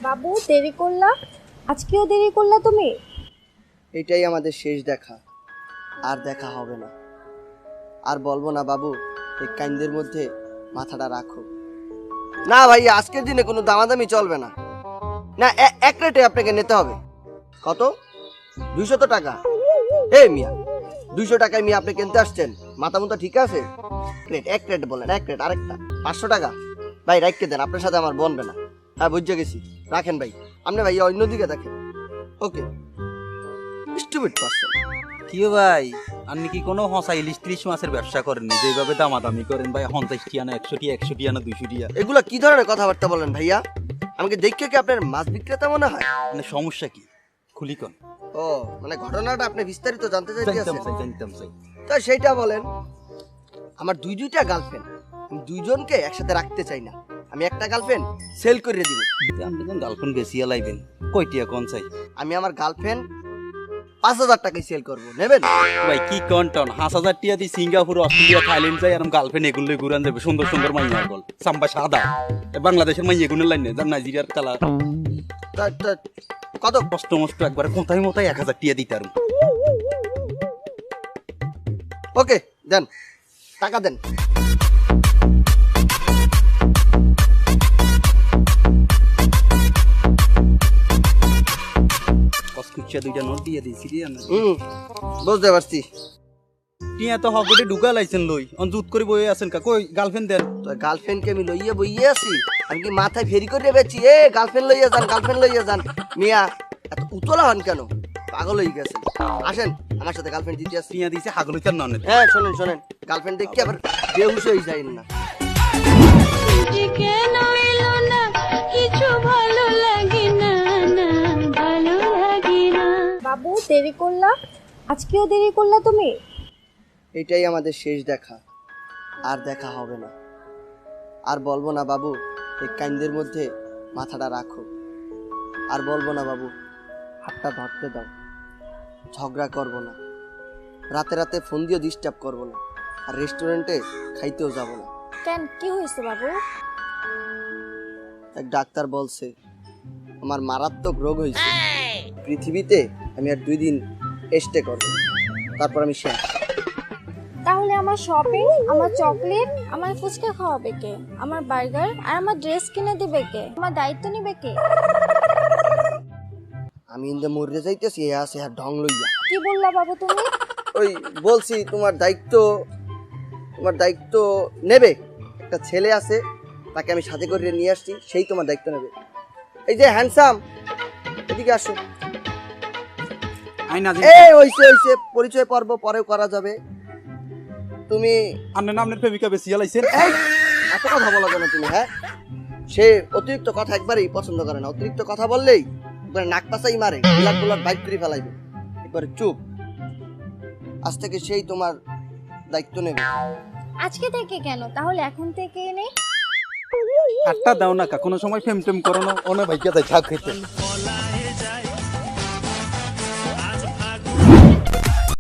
বাবু দেরি করলা, আজকেও দেরি করলা তুমি? এটাই আমাদের শেষ দেখা, আর দেখা হবে না। আর বলবো না বাবু, এই কাইন্দের মধ্যে মাথাটা রাখো। না ভাই, আজকের দিনে কোনো দামাদামি চলবে না। না, এক রেটে আপনাকে নিতে হবে। কত? 200 টাকা? এই মিয়া, 200 টাকায় মিয়া আপনি কিনতে আসছেন? মাথা মুথা ঠিক আছে? এক রেট বলেন, এক রেট। আরেকটা 500 টাকা ভাই, রাখতে দেন, আপনার সাথে আমার বনবে না। হ্যাঁ, বুঝে গেছি, রাখেন ভাই। আপনি ভাই অন্যদিকে দেখেন। ওকে, স্টুপিড পারসন। কি ভাই, আপনি কি কোনো হসা ইলিশ 30 মাসের ব্যবসা করেননি? যেভাবে দামাদামি করেন ভাই, 50 টিয়া না 100 টিয়া, 100 টিয়া না 200 টিয়া। এগুলা কি ধরনের কথাবার্তা বলেন ভাইয়া? আমাকে দেখে কি আপনার মাছ বিক্রেতা মনে হয়? মানে সমস্যা কি, খুলি কোন? ও, মানে ঘটনাটা আপনি বিস্তারিত জানতে জানতাম চাইতেছেন? চাই, জানতাম চাই। তা সেইটা বলেন। আমার দুইটা গার্লফ্রেন্ড, আমি দুইজনকে একসাথে রাখতে চাই না। আমি একটা গার্লফ্রেন্ড সেল করে দিব। আপনি যখন গার্লফ্রেন্ড বেশি লাইবেন, কয় টিয়া কোন চাই? আমি আমার গার্লফ্রেন্ড 5000 টাকায় সেল করব, নেবেন? ভাই কি কন্টন, 5000 টিয়া দিয়ে সিঙ্গাপুর, অস্ট্রেলিয়া, থাইল্যান্ড যাই আর গার্লফ্রেন্ড এগুলো ঘুরান যাবে। সুন্দর সুন্দর মাইয়া গল, সাম্বা সাদা, বাংলাদেশের মাইয়া এগুলোর লাইনে, নাইজেরিয়ার কালার। কত? কষ্ট মষ্ট একবারে কোথায় মোথায় 1000 টিয়া দিতে আর। ওকে, দেন, টাকা দেন। কসকুচ্চা দুইটা নোট দিয়ে দিয়েছি রে আমি। বুঝতে পারছি। টিয়া তো হগটে ঢুকা লাইছেন লই, অন জুত করে বইয়ে আছেন কা? কই গার্লফ্রেন্ড দেন। তো গার্লফ্রেন্ডকে আমি লইয়ে বইয়ে আছি? আমি কি মাথায় ফেরি করে বেচি? এ গার্লফ্রেন্ড লইয়া যান, গার্লফ্রেন্ড লইয়া যান। মিয়া, এত উতলা হন কেন? পাগল হয়ে গেছে। আসেন আমার সাথে, গার্লফ্রেন্ড দিতে আসছি। টিয়া দিছে হাগলইতার ননে। হ্যাঁ, শোনেন শোনেন, গার্লফ্রেন্ড দেখি আবার বেহুশ হয়ে যায় না। কেন এলো না, কিছু ভালো লাগে না, না ভালো লাগে না। বাবু দেরি করলা, আজকেও দেরি করলা তুমি? এটাই আমাদের শেষ দেখা, আর দেখা হবে না। আর বলবো না বাবু, এই কাইন্দের মধ্যে মাথাটা রাখো। আর বলবো না বাবু, হাতটা ধরতে দাও। ঝগড়া করবো না, রাতে রাতে ফোন দিয়ে ডিস্টার্ব করবো না, আর রেস্টুরেন্টে খাইতেও যাব না। কেন, কি হয়েছে বাবু? এক ডাক্তার বলছে আমার মারাত্মক রোগ হয়েছে। পৃথিবীতে আমি আর 2 দিন স্টে করবো, তারপর আমি শেষ। তাহলে আমার শপিং, আমার চকলেট, আমার ফুচকা খাওয়াবে কে? আমার বার্গার আর আমার ড্রেস কিনে দিবে কে? আমার দায়িত্ব নিবে কে? আমি ইন্দে মরে যাইতেছি, এ আছে আর ঢং লইয়া। কি বললা বাবু তুমি? ওই বলছি তোমার দায়িত্ব নেবে। একটা ছেলে আছে, তাকে আমি সাথে করে নিয়ে আসছি, সেই তোমার দায়িত্ব নেবে। এই যে হ্যান্ডসাম, এদিকে আসো। আই না এই হইছে, পরিচয় পর্ব পরেও করা যাবে। তুমি আপনার নামের প্রেমিকা বেশি লাইছেন। এই, এত কথা বলা কেন তুমি? হ্যাঁ, সে অতিরিক্ত কথা একবারেই পছন্দ করে না। অতিরিক্ত কথা বললেই একবারে নাক পাশাই মারে, গোলাপ বাইক করে ফেলাইবে। একবারে চুপ। আজ থেকে সেই তোমার দায়িত্ব নেবে। আজকে থেকে কেন, তাহলে এখন থেকে নেই? আটটা দাও না কা, কোনো সময় ফেম টেম করো না, ওনে ভাইকে দেয় ছাগ খেতে।